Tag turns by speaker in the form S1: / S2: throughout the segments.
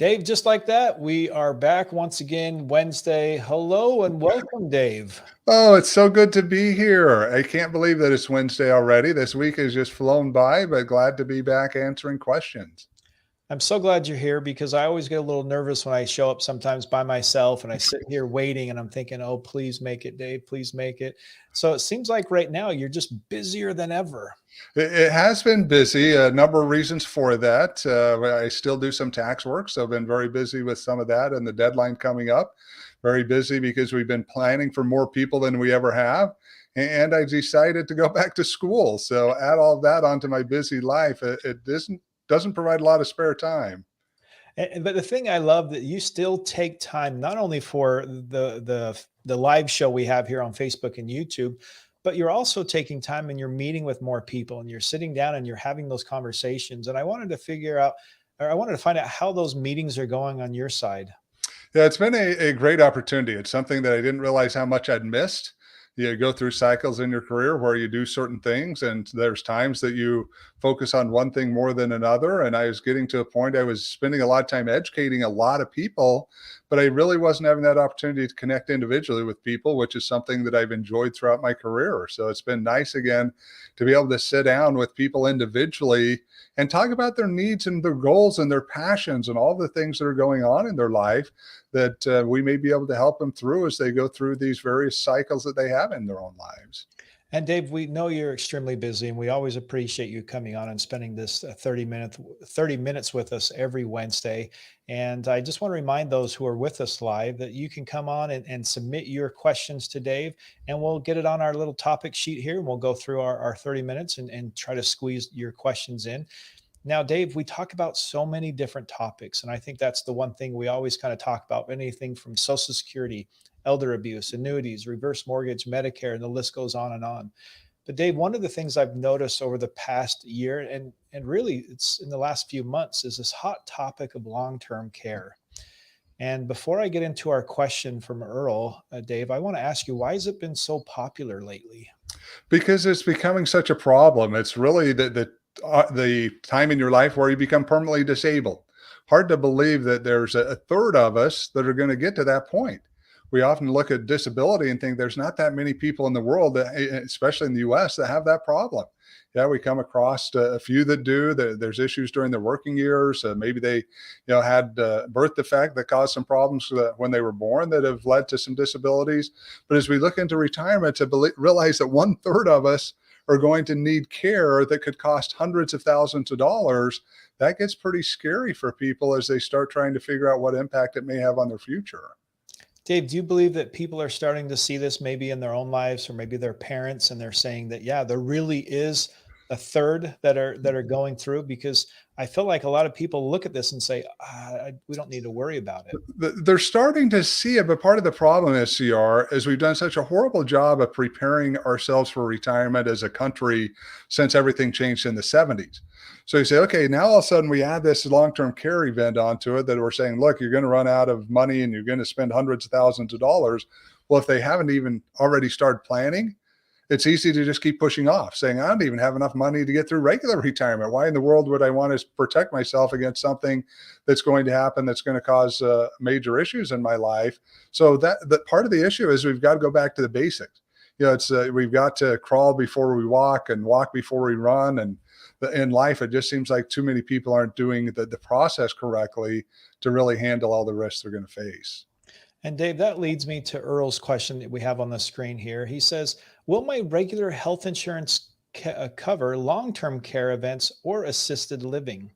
S1: Dave, just like that, we are back once again Wednesday. Hello and welcome, Dave.
S2: Oh, it's so good to be here. I can't believe that it's Wednesday already. This week has just flown by, but glad to be back answering questions.
S1: I'm so glad you're here because I always get a little nervous when I show up sometimes by myself and I sit here waiting and I'm thinking, oh, please make it, Dave, please make it. So it seems like right now you're just busier than ever.
S2: It has been busy. A number of reasons for that. I still do some tax work, so I've been very busy with some of that and the deadline coming up. Very busy because we've been planning for more people than we ever have. And I decided to go back to school. So add all that onto my busy life. It doesn't provide a lot of spare time.
S1: But the thing I love that you still take time not only for the live show we have here on Facebook and YouTube, but you're also taking time and you're meeting with more people and you're sitting down and you're having those conversations. And I wanted to figure out, or I wanted to find out how those meetings are going on your side.
S2: Yeah, it's been a great opportunity. It's something that I didn't realize how much I'd missed. You go through cycles in your career where you do certain things, and there's times that you focus on one thing more than another. And I was getting to a point I was spending a lot of time educating a lot of people, but I really wasn't having that opportunity to connect individually with people, which is something that I've enjoyed throughout my career. So it's been nice again to be able to sit down with people individually and talk about their needs and their goals and their passions and all the things that are going on in their life that we may be able to help them through as they go through these various cycles that they have in their own lives.
S1: And Dave, we know you're extremely busy, and we always appreciate you coming on and spending this 30 minutes with us every Wednesday. And I just want to remind those who are with us live that you can come on and submit your questions to Dave, and we'll get it on our little topic sheet here, and we'll go through our 30 minutes and try to squeeze your questions in. Now, Dave, we talk about so many different topics, and I think that's the one thing we always kind of talk about anything from Social Security, elder abuse, annuities, reverse mortgage, Medicare, and the list goes on and on. But Dave, one of the things I've noticed over the past year and really it's in the last few months is this hot topic of long-term care. And before I get into our question from Earl, Dave, I want to ask you, why has it been so popular lately?
S2: Because it's becoming such a problem. It's really the time in your life where you become permanently disabled. Hard to believe that there's a third of us that are going to get to that point. We often look at disability and think there's not that many people in the world, that, especially in the US, that have that problem. Yeah, we come across a few that do. There's issues during their working years. Maybe they, had birth defect that caused some problems when they were born that have led to some disabilities. But as we look into retirement, realize that one third of us are going to need care that could cost hundreds of thousands of dollars, that gets pretty scary for people as they start trying to figure out what impact it may have on their future.
S1: Dave, do you believe that people are starting to see this maybe in their own lives or maybe their parents and they're saying that, yeah, there really is a third that are going through? Because I feel like a lot of people look at this and say, we don't need to worry about it.
S2: They're starting to see it, but part of the problem is, CR, is we've done such a horrible job of preparing ourselves for retirement as a country since everything changed in the 70s. So you say, okay, now all of a sudden we add this long-term care event onto it that we're saying, look, you're going to run out of money and you're going to spend hundreds of thousands of dollars. Well, if they haven't even already started planning, it's easy to just keep pushing off, saying, I don't even have enough money to get through regular retirement. Why in the world would I want to protect myself against something that's going to happen that's going to cause major issues in my life? So that part of the issue is we've got to go back to the basics. It's we've got to crawl before we walk and walk before we run. And in life, it just seems like too many people aren't doing the process correctly to really handle all the risks they're going to face.
S1: And Dave, that leads me to Earl's question that we have on the screen here. He says, will my regular health insurance cover long-term care events or assisted living?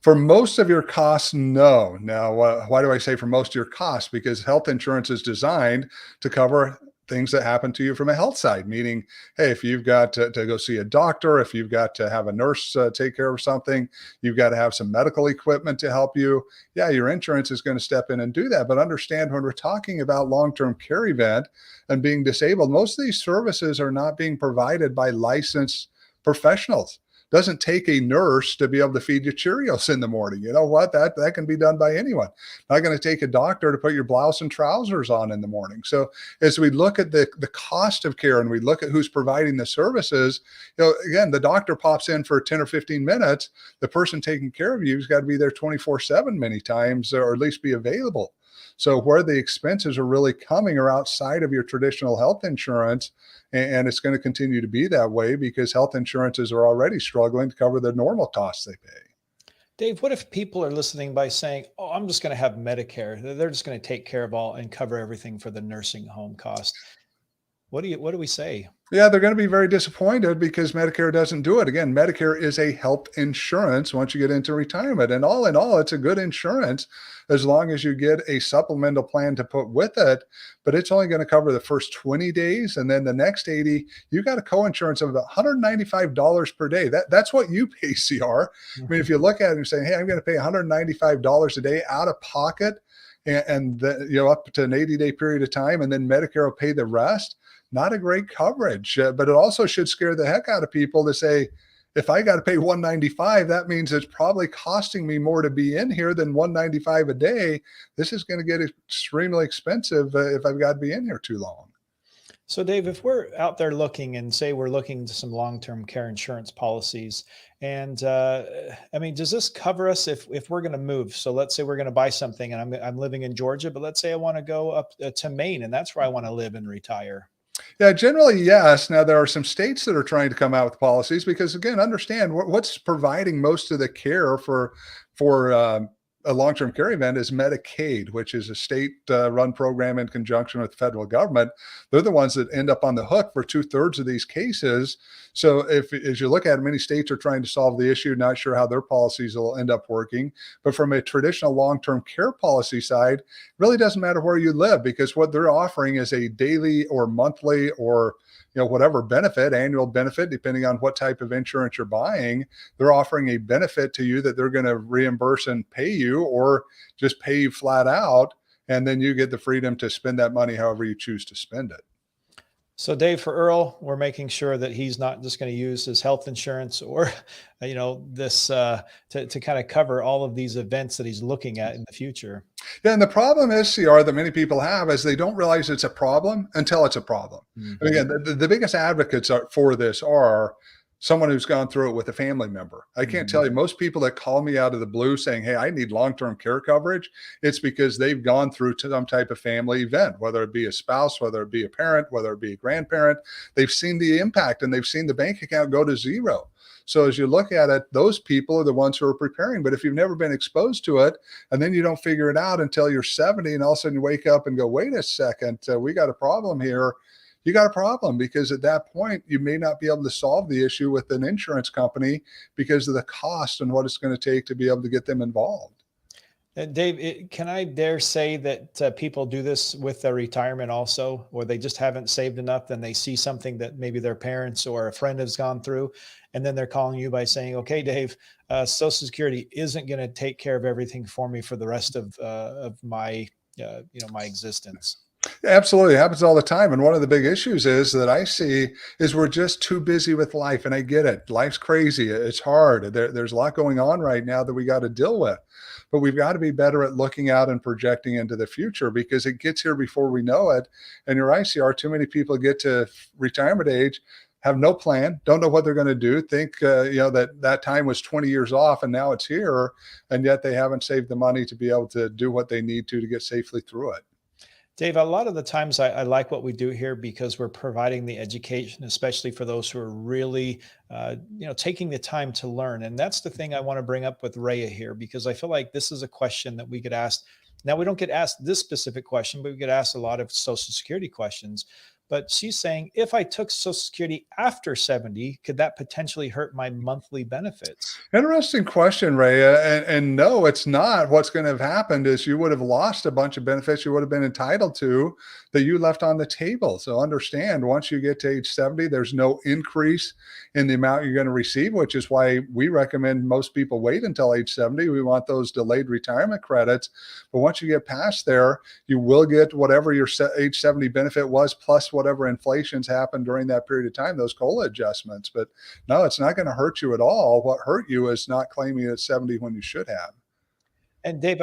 S2: For most of your costs, no. Now, why do I say for most of your costs? Because health insurance is designed to cover things that happen to you from a health side, meaning, hey, if you've got to go see a doctor, if you've got to have a nurse take care of something, you've got to have some medical equipment to help you. Yeah, your insurance is going to step in and do that. But understand, when we're talking about long-term care event and being disabled, most of these services are not being provided by licensed professionals. Doesn't take a nurse to be able to feed you Cheerios in the morning. You know what? That can be done by anyone. Not going to take a doctor to put your blouse and trousers on in the morning. So as we look at the cost of care and we look at who's providing the services, again, the doctor pops in for 10 or 15 minutes. The person taking care of you has got to be there 24/7 many times, or at least be available. So where the expenses are really coming are outside of your traditional health insurance. And it's going to continue to be that way because health insurances are already struggling to cover the normal costs they pay.
S1: Dave, what if people are listening by saying, "Oh, I'm just going to have Medicare. They're just going to take care of all and cover everything for the nursing home cost." What do we say?
S2: Yeah, they're going to be very disappointed because Medicare doesn't do it. Again, Medicare is a health insurance once you get into retirement. And all in all, it's a good insurance as long as you get a supplemental plan to put with it. But it's only going to cover the first 20 days. And then the next 80, you got a co-insurance of about $195 per day. That's what you pay, CR. I mean, if you look at it and you're saying, hey, I'm going to pay $195 a day out of pocket and up to an 80-day period of time, and then Medicare will pay the rest. Not a great coverage, but it also should scare the heck out of people to say, if I got to pay $195, that means it's probably costing me more to be in here than $195 a day. This is going to get extremely expensive if I've got to be in here too long.
S1: So, Dave, if we're out there looking and say we're looking to some long-term care insurance policies, and I mean, does this cover us if we're going to move? So, let's say we're going to buy something, and I'm living in Georgia, but let's say I want to go up to Maine, and that's where I want to live and retire.
S2: Yeah, generally, yes. Now, there are some states that are trying to come out with policies because, again, understand what's providing most of the care for a long-term care event is Medicaid, which is a state-run program in conjunction with the federal government. They're the ones that end up on the hook for 2/3 of these cases. So as you look at it, many states are trying to solve the issue, not sure how their policies will end up working. But from a traditional long-term care policy side, it really doesn't matter where you live because what they're offering is a daily or monthly or whatever benefit, annual benefit, depending on what type of insurance you're buying. They're offering a benefit to you that they're going to reimburse and pay you, or just pay you flat out. And then you get the freedom to spend that money however you choose to spend it.
S1: So, Dave, for Earl, we're making sure that he's not just going to use his health insurance or, this to kind of cover all of these events that he's looking at in the future.
S2: Yeah, and the problem is, CR, that many people have is they don't realize it's a problem until it's a problem. And
S1: Mhm.
S2: again, the biggest advocates for this are someone who's gone through it with a family member. I can't tell you, most people that call me out of the blue saying, hey, I need long-term care coverage, it's because they've gone through some type of family event, whether it be a spouse, whether it be a parent, whether it be a grandparent. They've seen the impact and they've seen the bank account go to zero. So as you look at it, those people are the ones who are preparing. But if you've never been exposed to it and then you don't figure it out until you're 70 and all of a sudden you wake up and go, wait a second, we got a problem here. You got a problem because at that point, you may not be able to solve the issue with an insurance company because of the cost and what it's going to take to be able to get them involved.
S1: Dave, can I dare say that people do this with their retirement also, or they just haven't saved enough, then they see something that maybe their parents or a friend has gone through, and then they're calling you by saying, okay, Dave, Social Security isn't going to take care of everything for me for the rest of my, my existence.
S2: Absolutely. It happens all the time. And one of the big issues is that I see is we're just too busy with life. And I get it. Life's crazy. It's hard. There's a lot going on right now that we got to deal with. But we've got to be better at looking out and projecting into the future because it gets here before we know it. And you're right, CR, too many people get to retirement age, have no plan, don't know what they're going to do, think that time was 20 years off and now it's here. And yet they haven't saved the money to be able to do what they need to get safely through it.
S1: Dave, a lot of the times I like what we do here because we're providing the education, especially for those who are really, taking the time to learn. And that's the thing I want to bring up with Rhea here, because I feel like this is a question that we get asked. Now, we don't get asked this specific question, but we get asked a lot of Social Security questions. But she's saying, if I took Social Security after 70, could that potentially hurt my monthly benefits?
S2: Interesting question, Rhea. And no, it's not. What's going to have happened is you would have lost a bunch of benefits you would have been entitled to that you left on the table. So understand, once you get to age 70, there's no increase in the amount you're going to receive, which is why we recommend most people wait until age 70. We want those delayed retirement credits. But once you get past there, you will get whatever your age 70 benefit was plus what whatever inflation's happened during that period of time, those COLA adjustments. But no, it's not going to hurt you at all. What hurt you is not claiming it at 70 when you should have.
S1: And Dave,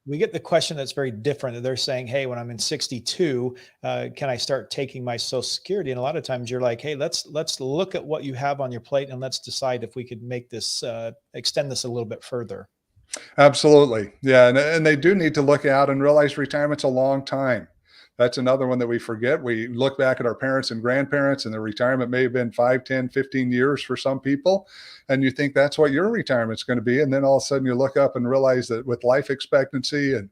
S1: we get the question that's very different. They're saying, "Hey, when I'm in 62, can I start taking my Social Security?" And a lot of times, you're like, "Hey, let's look at what you have on your plate, and let's decide if we could make this extend this a little bit further."
S2: Absolutely. Yeah. And they do need to look out and realize retirement's a long time. That's another one that we forget. We look back at our parents and grandparents, and their retirement may have been 5, 10, 15 years for some people. And you think that's what your retirement's going to be. And then all of a sudden you look up and realize that with life expectancy and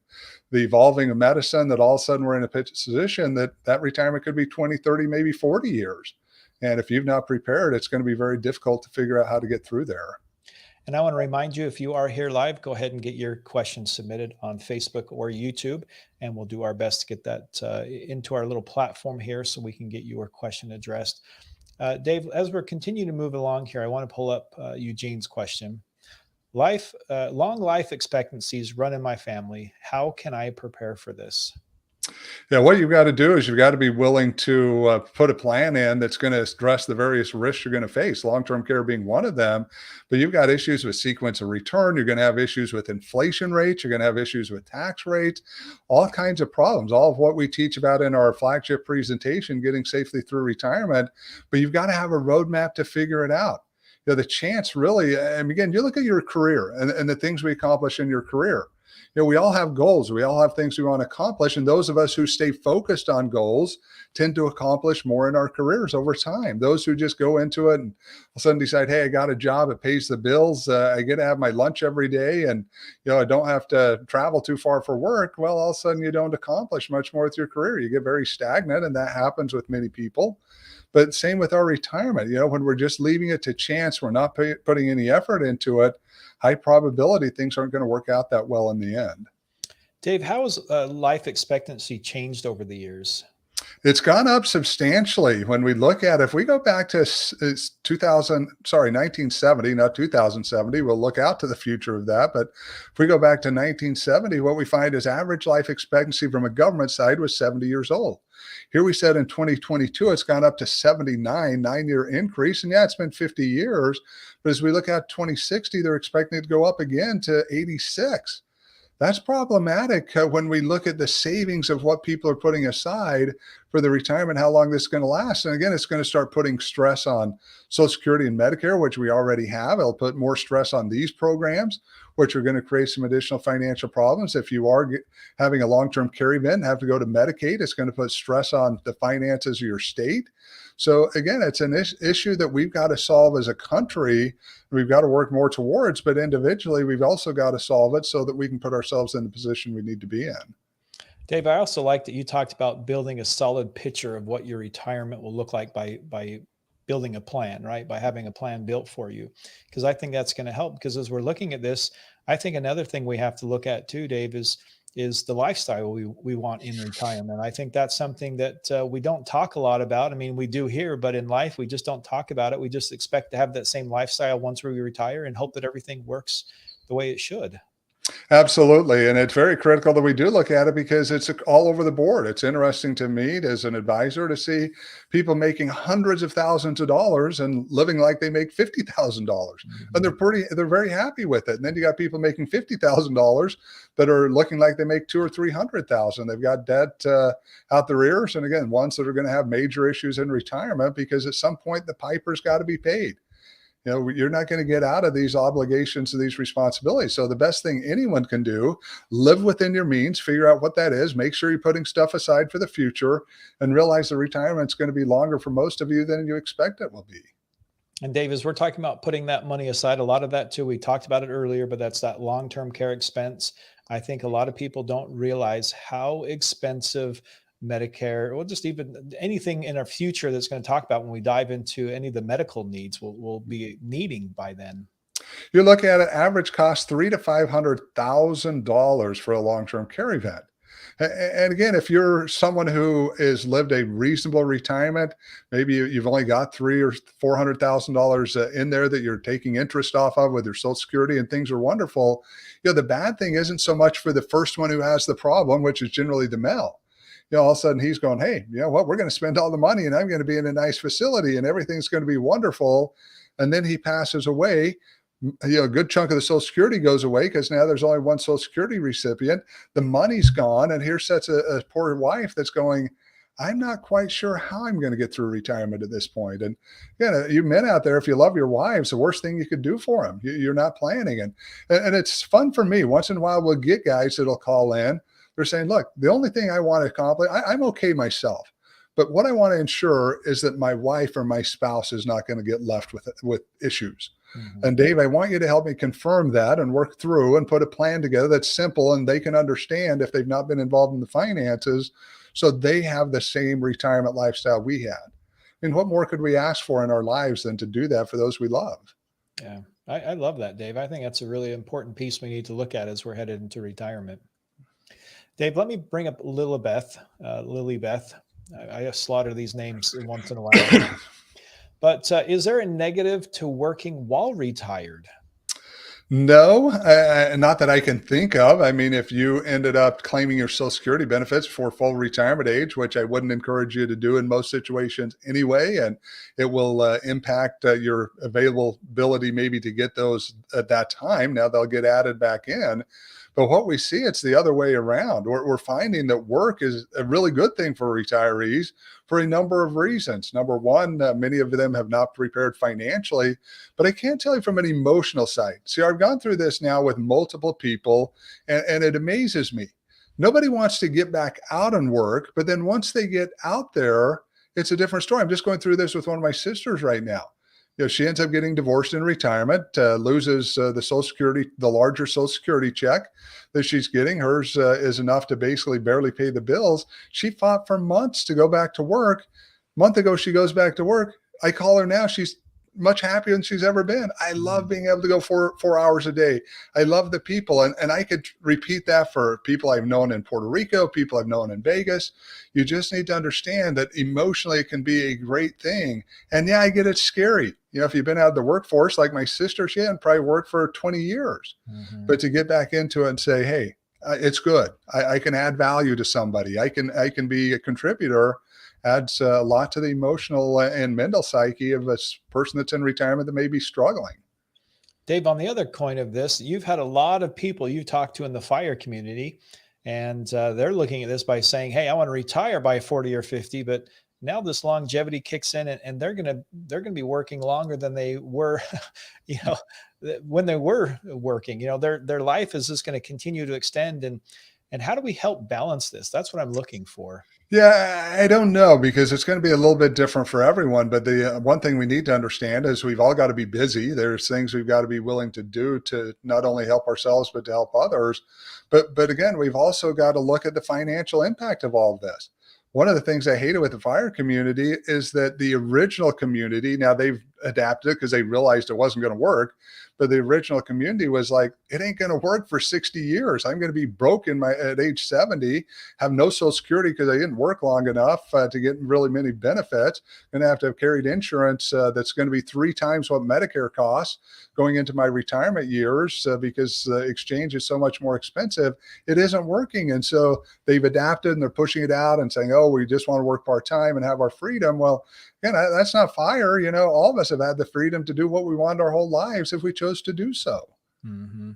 S2: the evolving of medicine, that all of a sudden we're in a position that that retirement could be 20, 30, maybe 40 years. And if you've not prepared, it's going to be very difficult to figure out how to get through there.
S1: And I want to remind you, if you are here live, go ahead and get your questions submitted on Facebook or YouTube, and we'll do our best to get that into our little platform here so we can get your question addressed. Dave, as we're continuing to move along here, I want to pull up Eugene's question. Long life expectancies run in my family. How can I prepare for this?
S2: Yeah, what you've got to do is you've got to be willing to put a plan in that's going to address the various risks you're going to face, long-term care being one of them. But you've got issues with sequence of return. You're going to have issues with inflation rates. You're going to have issues with tax rates, all kinds of problems, all of what we teach about in our flagship presentation, Getting Safely Through Retirement. But you've got to have a roadmap to figure it out. You know, the chance really, and again, you look at your career and the things we accomplish in your career. You know, we all have goals. We all have things we want to accomplish. And those of us who stay focused on goals tend to accomplish more in our careers over time. Those who just go into it and all of a sudden decide, hey, I got a job, it pays the bills, I get to have my lunch every day, and I don't have to travel too far for work. Well, all of a sudden you don't accomplish much more with your career. You get very stagnant, and that happens with many people. But same with our retirement. When we're just leaving it to chance, we're not putting any effort into it, high probability things aren't going to work out that well in the end.
S1: Dave, how has life expectancy changed over the years?
S2: It's gone up substantially. When we look at, if we go back to 1970, not 2070, we'll look out to the future of that. But if we go back to 1970, what we find is average life expectancy from a government side was 70 years old. Here we said in 2022, it's gone up to 79, 9-year increase. And yeah, it's been 50 years. But as we look at 2060, they're expecting it to go up again to 86. That's problematic when we look at the savings of what people are putting aside for the retirement, how long this is going to last. And again, it's going to start putting stress on Social Security and Medicare, which we already have. It'll put more stress on these programs, which are going to create some additional financial problems. If you are having a long-term care event and have to go to Medicaid, it's going to put stress on the finances of your state. So again, it's an issue that we've got to solve as a country. We've got to work more towards, but individually, we've also got to solve it so that we can put ourselves in the position we need to be in.
S1: Dave, I also like that you talked about building a solid picture of what your retirement will look like by building a plan, right? By having a plan built for you, because I think that's going to help. Because as we're looking at this, I think another thing we have to look at too, Dave, is the lifestyle we want in retirement. I think that's something that we don't talk a lot about. I mean, we do here, but in life, we just don't talk about it. We just expect to have that same lifestyle once we retire and hope that everything works the way it should.
S2: Absolutely. And it's very critical that we do look at it because it's all over the board. It's interesting to me as an advisor to see people making hundreds of thousands of dollars and living like they make $50,000. And they're very happy with it. And then you got people making $50,000 that are looking like they make 200,000 or 300,000. They've got debt out their ears. And again, ones that are going to have major issues in retirement because at some point the piper's got to be paid. You're not going to get out of these obligations and these responsibilities. So the best thing anyone can do, live within your means, figure out what that is, make sure you're putting stuff aside for the future, and realize the retirement's going to be longer for most of you than you expect it will be.
S1: And Dave, as we're talking about putting that money aside, a lot of that too, we talked about it earlier, but that's that long-term care expense. I think a lot of people don't realize how expensive Medicare, or just even anything in our future that's going to talk about when we dive into any of the medical needs we'll be needing by then.
S2: You look at it, average cost $300,000 to $500,000 for a long-term care event. And again, if you're someone who has lived a reasonable retirement, maybe you've only got $300,000 or $400,000 in there that you're taking interest off of with your Social Security, and things are wonderful. The bad thing isn't so much for the first one who has the problem, which is generally the male. all of a sudden he's going, hey, you know what? We're going to spend all the money and I'm going to be in a nice facility and everything's going to be wonderful. And then he passes away. A good chunk of the Social Security goes away because now there's only one Social Security recipient. The money's gone. And here sits a poor wife that's going, I'm not quite sure how I'm going to get through retirement at this point. And you men out there, if you love your wives, the worst thing you could do for them, you're not planning. And it's fun for me. Once in a while, we'll get guys that'll call in. They're saying, look, the only thing I want to accomplish, I'm okay myself. But what I want to ensure is that my wife or my spouse is not going to get left with issues.
S1: Mhm.
S2: And Dave, I want you to help me confirm that and work through and put a plan together that's simple and they can understand if they've not been involved in the finances, so they have the same retirement lifestyle we had. I mean, what more could we ask for in our lives than to do that for those we love?
S1: Yeah, I love that, Dave. I think that's a really important piece we need to look at as we're headed into retirement. Dave, let me bring up Lilibeth, Lilybeth. I slaughter these names once in a while. But is there a negative to working while retired?
S2: No, not that I can think of. I mean, if you ended up claiming your Social Security benefits for full retirement age, which I wouldn't encourage you to do in most situations anyway, and it will impact your availability maybe to get those at that time. Now they'll get added back in. But what we see, it's the other way around. We're finding that work is a really good thing for retirees for a number of reasons. Number one, many of them have not prepared financially, but I can't tell you from an emotional side. See, I've gone through this now with multiple people, and it amazes me. Nobody wants to get back out and work, but then once they get out there, it's a different story. I'm just going through this with one of my sisters right now. She ends up getting divorced in retirement, loses the Social Security, the larger Social Security check that she's getting. Hers is enough to basically barely pay the bills. She fought for months to go back to work. Month ago, she goes back to work. I call her now. She's much happier than she's ever been. I love being able to go 4 hours a day. I love the people. And I could repeat that for people I've known in Puerto Rico, people I've known in Vegas. You just need to understand that emotionally it can be a great thing. And yeah, I get it's scary. If you've been out of the workforce, like my sister, she hadn't probably worked for 20 years.
S1: Mhm.
S2: But to get back into it and say, hey, it's good. I can add value to somebody. I can be a contributor, adds a lot to the emotional and mental psyche of a person that's in retirement that may be struggling.
S1: Dave, on the other coin of this, you've had a lot of people you talk to in the fire community, and they're looking at this by saying, "Hey, I want to retire by 40 or 50," but now this longevity kicks in, and they're gonna be working longer than they were, you know, when they were working. Their life is just going to continue to extend, and how do we help balance this? That's what I'm looking for.
S2: Yeah, I don't know because it's going to be a little bit different for everyone. But the one thing we need to understand is we've all got to be busy. There's things we've got to be willing to do to not only help ourselves, but to help others. But again, we've also got to look at the financial impact of all of this. One of the things I hated with the fire community is that the original community, now they've adapted because they realized it wasn't going to work. But the original community was like, it ain't going to work for 60 years. I'm going to be broke at age 70, have no Social Security because I didn't work long enough to get really many benefits. Going to have carried insurance that's going to be 3 times what Medicare costs going into my retirement years because the exchange is so much more expensive. It isn't working. And so they've adapted and they're pushing it out and saying, oh, we just want to work part-time and have our freedom. Well, again, that's not fire. All of us have had the freedom to do what we want our whole lives if we chose to do so.
S1: Mhm.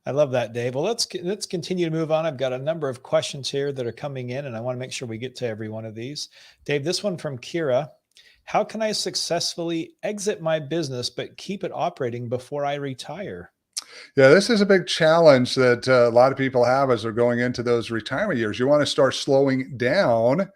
S1: I love that, Dave. Well, let's continue to move on. I've got a number of questions here that are coming in, and I want to make sure we get to every one of these. Dave, this one from Kira: how can I successfully exit my business but keep it operating before I retire?
S2: Yeah, this is a big challenge that a lot of people have as they're going into those retirement years. You want to start slowing down.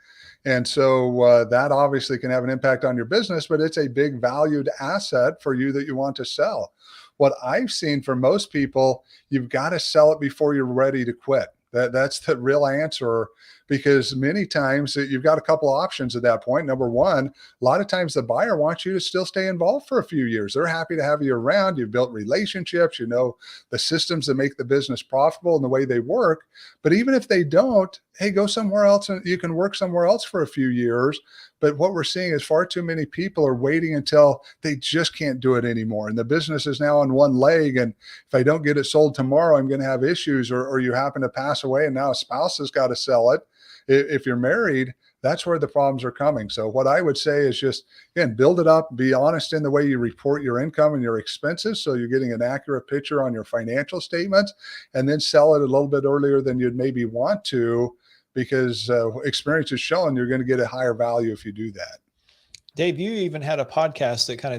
S2: And so that obviously can have an impact on your business, but it's a big valued asset for you that you want to sell. What I've seen for most people, you've got to sell it before you're ready to quit. That's the real answer, because many times you've got a couple of options at that point. Number one, a lot of times the buyer wants you to still stay involved for a few years. They're happy to have you around. You've built relationships, the systems that make the business profitable and the way they work. But even if they don't, hey, go somewhere else and you can work somewhere else for a few years. But what we're seeing is far too many people are waiting until they just can't do it anymore. And the business is now on one leg. And if I don't get it sold tomorrow, I'm going to have issues, or you happen to pass away and now a spouse has got to sell it. If you're married, that's where the problems are coming. So what I would say is just, again, build it up, be honest in the way you report your income and your expenses, so you're getting an accurate picture on your financial statements, and then sell it a little bit earlier than you'd maybe want to, because experience has shown you're going to get a higher value if you do that.
S1: Dave, you even had a podcast that kind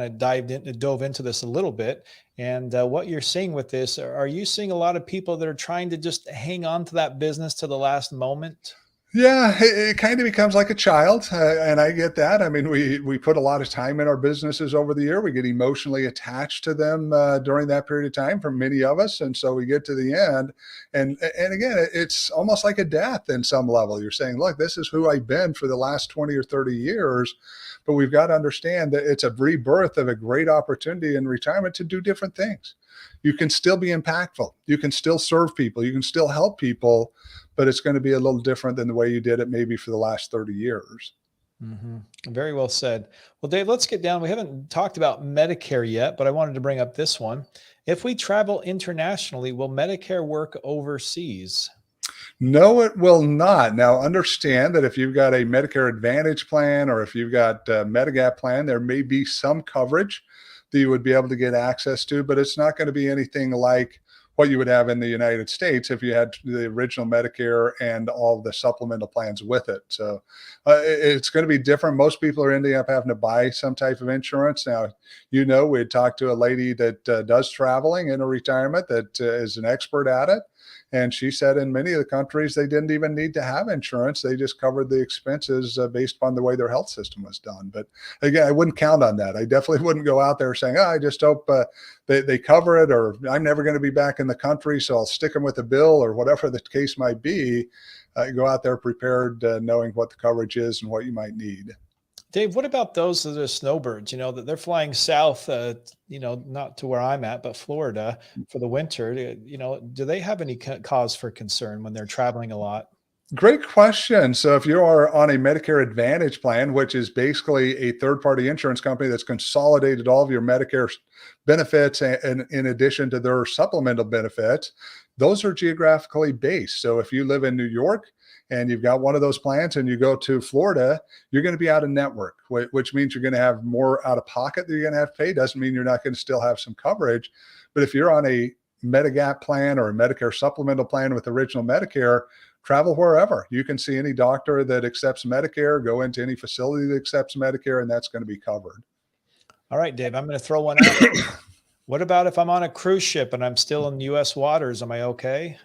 S1: of dove into this a little bit. And what you're seeing with this, are you seeing a lot of people that are trying to just hang on to that business to the last moment?
S2: Yeah, it kind of becomes like a child, and I get that. I mean, we put a lot of time in our businesses over the year. We get emotionally attached to them during that period of time for many of us, and so we get to the end, and again, it's almost like a death in some level. You're saying, "Look, this is who I've been for the last 20 or 30 years," but we've got to understand that it's a rebirth of a great opportunity in retirement to do different things. You can still be impactful. You can still serve people. You can still help people, but it's going to be a little different than the way you did it maybe for the last 30 years.
S1: Hmm. Very well said. Well, Dave, let's get down. We haven't talked about Medicare yet, but I wanted to bring up this one. If we travel internationally, will Medicare work overseas?
S2: No, it will not. Now, understand that if you've got a Medicare Advantage plan or if you've got a Medigap plan, there may be some coverage that you would be able to get access to, but it's not going to be anything like what you would have in the United States if you had the original Medicare and all the supplemental plans with it. So it's going to be different. Most people are ending up having to buy some type of insurance. Now, we had talked to a lady that does traveling in a retirement that is an expert at it. And she said in many of the countries, they didn't even need to have insurance. They just covered the expenses based upon the way their health system was done. But again, I wouldn't count on that. I definitely wouldn't go out there saying, I just hope they cover it, or I'm never going to be back in the country, so I'll stick them with a bill, or whatever the case might be. Go out there prepared, knowing what the coverage is and what you might need.
S1: Dave, what about those that are snowbirds, that they're flying south, not to where I'm at, but Florida for the winter? Do they have any cause for concern when they're traveling a lot?
S2: Great question. So if you are on a Medicare Advantage plan, which is basically a third-party insurance company that's consolidated all of your Medicare benefits and in addition to their supplemental benefits, those are geographically based. So if you live in New York and you've got one of those plans and you go to Florida, you're going to be out of network, which means you're going to have more out of pocket that you're going to have to pay. Doesn't mean you're not going to still have some coverage. But if you're on a Medigap plan or a Medicare supplemental plan with original Medicare, travel wherever. You can see any doctor that accepts Medicare, go into any facility that accepts Medicare, and that's going to be covered.
S1: All right, Dave, I'm going to throw one out. What about if I'm on a cruise ship and I'm still in U.S. waters? Am I okay?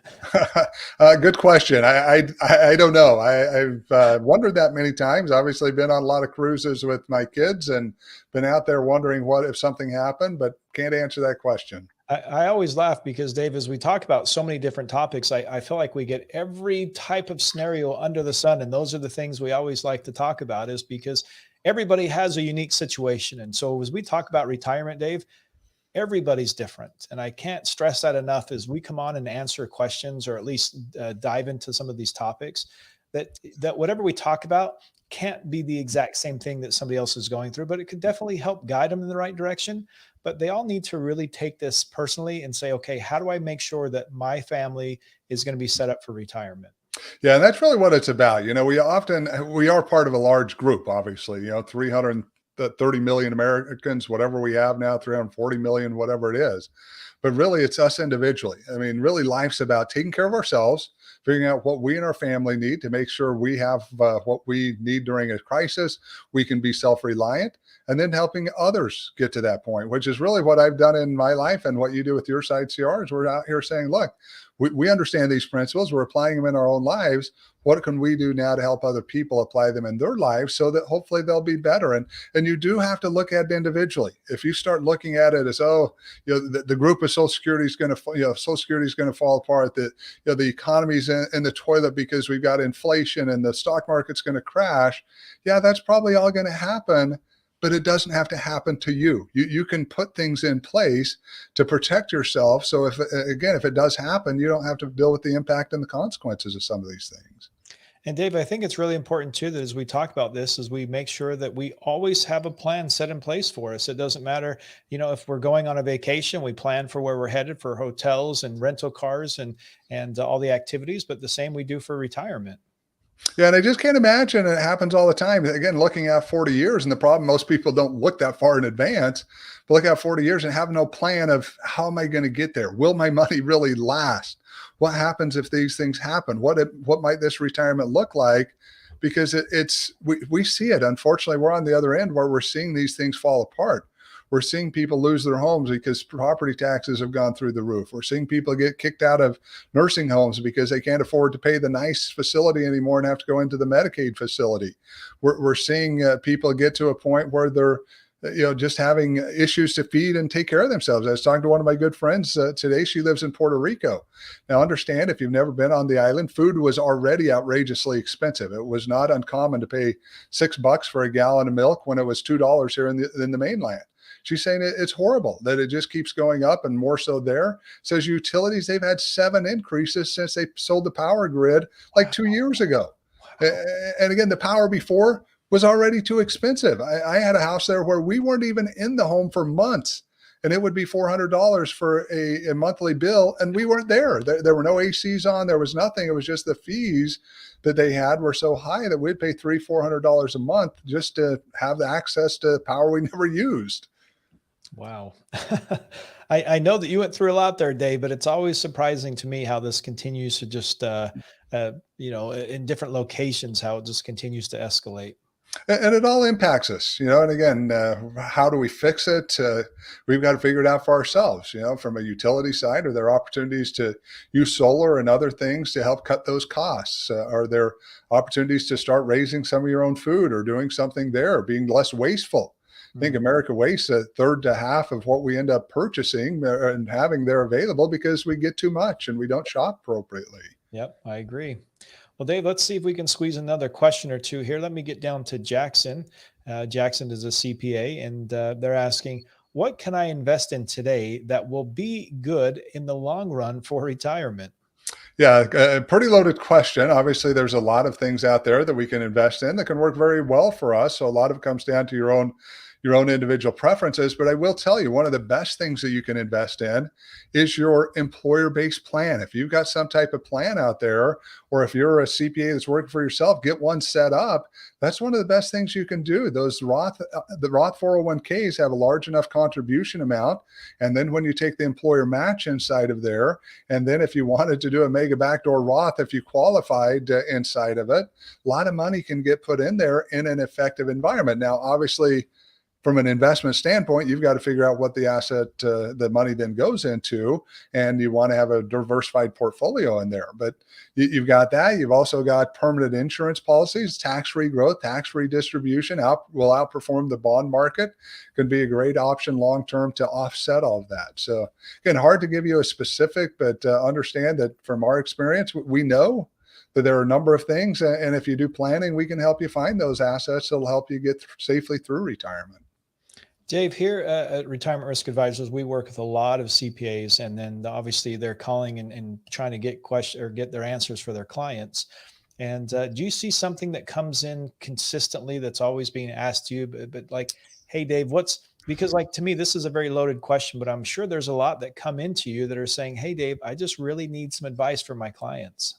S2: Good question. I don't know. I've wondered that many times. Obviously, been on a lot of cruises with my kids and been out there wondering what if something happened, but can't answer that question.
S1: I always laugh because, Dave, as we talk about so many different topics, I feel like we get every type of scenario under the sun. And those are the things we always like to talk about, is because everybody has a unique situation. And so as we talk about retirement, Dave, everybody's different. And I can't stress that enough as we come on and answer questions, or at least dive into some of these topics, that whatever we talk about can't be the exact same thing that somebody else is going through, but it could definitely help guide them in the right direction. But they all need to really take this personally and say, okay, how do I make sure that my family is going to be set up for retirement?
S2: Yeah, and that's really what it's about. We are part of a large group, obviously, 330 million Americans, whatever we have now, 340 million, whatever it is. But really, it's us individually. I mean, really, life's about taking care of ourselves, figuring out what we and our family need to make sure we have what we need during a crisis. We can be self-reliant, and then helping others get to that point, which is really what I've done in my life, and what you do with your side, CR, is we're out here saying, look, we understand these principles. We're applying them in our own lives. What can we do now to help other people apply them in their lives so that hopefully they'll be better? And you do have to look at it individually. If you start looking at it as, the group of Social Security is going to, Social Security is going to fall apart, that, the economy's in the toilet because we've got inflation and the stock market's going to crash. Yeah, that's probably all going to happen. But it doesn't have to happen to you. You can put things in place to protect yourself. So if it does happen, you don't have to deal with the impact and the consequences of some of these things.
S1: And Dave, I think it's really important too that as we talk about this, is we make sure that we always have a plan set in place for us. It doesn't matter, if we're going on a vacation, we plan for where we're headed for hotels and rental cars and all the activities, but the same we do for retirement.
S2: Yeah, and I just can't imagine it happens all the time. Again, looking at 40 years, and the problem most people don't look that far in advance, but look at 40 years and have no plan of how am I going to get there? Will my money really last? What happens if these things happen? What might this retirement look like? Because we see it. Unfortunately, we're on the other end where we're seeing these things fall apart. We're seeing people lose their homes because property taxes have gone through the roof. We're seeing people get kicked out of nursing homes because they can't afford to pay the nice facility anymore and have to go into the Medicaid facility. We're seeing people get to a point where they're just having issues to feed and take care of themselves. I was talking to one of my good friends today. She lives in Puerto Rico. Now, understand, if you've never been on the island, food was already outrageously expensive. It was not uncommon to pay $6 for a gallon of milk when it was $2 here in the mainland. She's saying it's horrible that it just keeps going up, and more so there. Says utilities, they've had 7 increases since they sold the power grid like 2 years ago.
S1: Wow.
S2: And again, the power before was already too expensive. I had a house there where we weren't even in the home for months, and it would be $400 for a monthly bill, and we weren't there. There were no ACs on. There was nothing. It was just the fees that they had were so high that we'd pay $300-400 a month just to have the access to power we never used.
S1: Wow. I know that you went through a lot there, Dave, but it's always surprising to me how this continues to just, in different locations, how it just continues to escalate.
S2: And it all impacts us, and again, how do we fix it? We've got to figure it out for ourselves. From a utility side, are there opportunities to use solar and other things to help cut those costs? Are there opportunities to start raising some of your own food or doing something there, being less wasteful? I think
S1: Mhm.
S2: America wastes a third to half of what we end up purchasing and having there available because we get too much and we don't shop appropriately.
S1: Yep, I agree. Well, Dave, let's see if we can squeeze another question or two here. Let me get down to Jackson. Jackson is a CPA, and they're asking, what can I invest in today that will be good in the long run for retirement?
S2: Yeah, a pretty loaded question. Obviously, there's a lot of things out there that we can invest in that can work very well for us. So a lot of it comes down to your own individual preferences. But I will tell you, one of the best things that you can invest in is your employer-based plan. If you've got some type of plan out there, or if you're a CPA that's working for yourself, get one set up. That's one of the best things you can do. The Roth 401ks have a large enough contribution amount. And then when you take the employer match inside of there, and then if you wanted to do a mega backdoor Roth, if you qualified inside of it, a lot of money can get put in there in an effective environment. Now, obviously, from an investment standpoint, you've got to figure out what the asset, the money then goes into, and you want to have a diversified portfolio in there. But you've got that. You've also got permanent insurance policies, tax-free growth, tax-free distribution will outperform the bond market. Can be a great option long-term to offset all of that. So again, hard to give you a specific, but understand that from our experience, we know that there are a number of things. And if you do planning, we can help you find those assets that'll help you get safely through retirement.
S1: Dave, here at Retirement Risk Advisors, we work with a lot of CPAs, and then obviously they're calling and trying to get question or get their answers for their clients. And do you see something that comes in consistently that's always being asked to you, but like, hey, Dave, because like to me, this is a very loaded question, but I'm sure there's a lot that come into you that are saying, hey, Dave, I just really need some advice for my clients.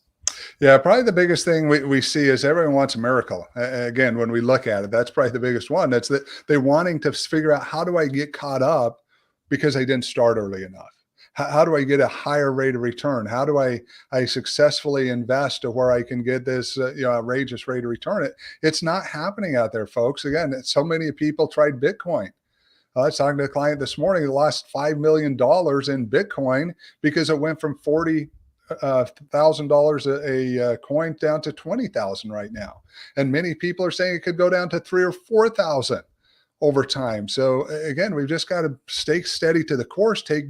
S2: Yeah, probably the biggest thing we see is everyone wants a miracle. Again, when we look at it, that's probably the biggest one. That's that they wanting to figure out, how do I get caught up because I didn't start early enough? How do I get a higher rate of return? How do I successfully invest to where I can get this outrageous rate of return? It's not happening out there, folks. Again, so many people tried Bitcoin. I was talking to a client this morning that lost $5 million in Bitcoin because it went from 40 $1,000 a coin down to 20,000 right now, and many people are saying it could go down to 3 or 4,000 over time. So again, we've just got to stay steady to the course, take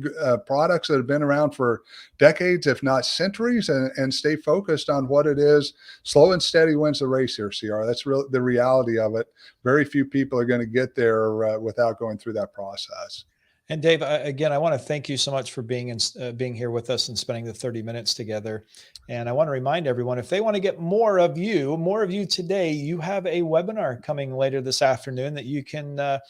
S2: products that have been around for decades, if not centuries, and stay focused on what it is. Slow and steady wins the race here, CR. That's really the reality of it. Very few people are going to get there without going through that process.
S1: And Dave, again, I want to thank you so much for being here with us and spending the 30 minutes together. And I want to remind everyone, if they want to get more of you today, you have a webinar coming later this afternoon that you can to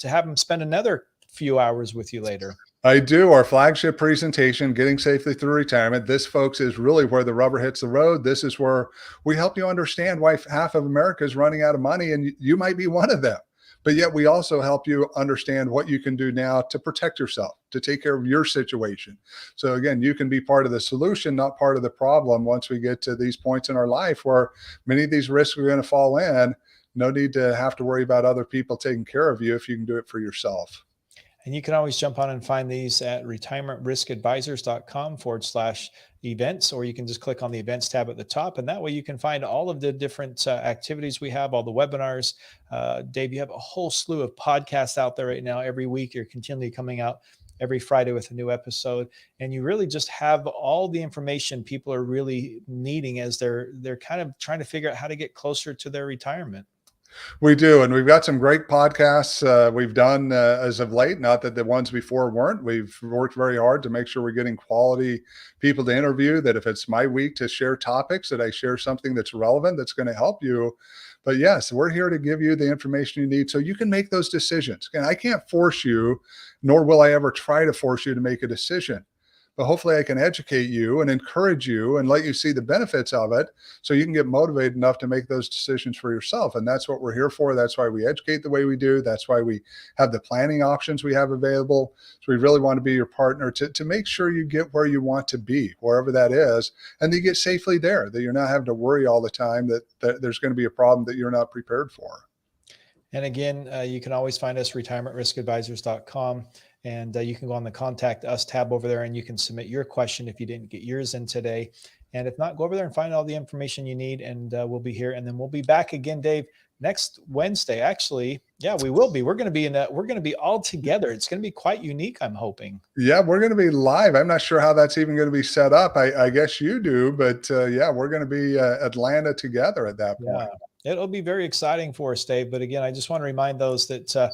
S1: have them spend another few hours with you later.
S2: I do. Our flagship presentation, Getting Safely Through Retirement. This, folks, is really where the rubber hits the road. This is where we help you understand why half of America is running out of money, and you might be one of them. But yet we also help you understand what you can do now to protect yourself, to take care of your situation. So again, you can be part of the solution, not part of the problem. Once we get to these points in our life where many of these risks are going to fall in, no need to have to worry about other people taking care of you if you can do it for yourself.
S1: And you can always jump on and find these at retirementriskadvisors.com/events, or you can just click on the events tab at the top. And that way you can find all of the different activities we have, all the webinars. Dave, you have a whole slew of podcasts out there right now. Every week you're continually coming out every Friday with a new episode. And you really just have all the information people are really needing as they're kind of trying to figure out how to get closer to their retirement.
S2: We do, and we've got some great podcasts we've done as of late. Not that the ones before weren't. We've worked very hard to make sure we're getting quality people to interview. That if it's my week to share topics, that I share something that's relevant, that's going to help you. But yes, we're here to give you the information you need so you can make those decisions. And I can't force you, nor will I ever try to force you to make a decision. But hopefully I can educate you and encourage you and let you see the benefits of it so you can get motivated enough to make those decisions for yourself. And that's what we're here for. That's why we educate the way we do. That's why we have the planning options we have available. So we really want to be your partner to make sure you get where you want to be, wherever that is, and that you get safely there, that you're not having to worry all the time that there's going to be a problem that you're not prepared for.
S1: And again, you can always find us retirementriskadvisors.com, and you can go on the contact us tab over there and you can submit your question if you didn't get yours in today. And if not, go over there and find all the information you need, and we'll be here. And then we'll be back again, Dave, next Wednesday. Actually, yeah, we will be. We're going to be all together. It's going to be quite unique, I'm hoping.
S2: Yeah, we're going to be live. I'm not sure how that's even going to be set up. I guess you do, but yeah, we're going to be Atlanta together at that point.
S1: Yeah. It'll be very exciting for us, Dave. But again, I just want to remind those that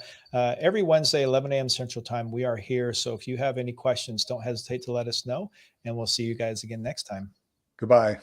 S1: every Wednesday, 11 a.m. Central Time, we are here. So if you have any questions, don't hesitate to let us know. And we'll see you guys again next time.
S2: Goodbye.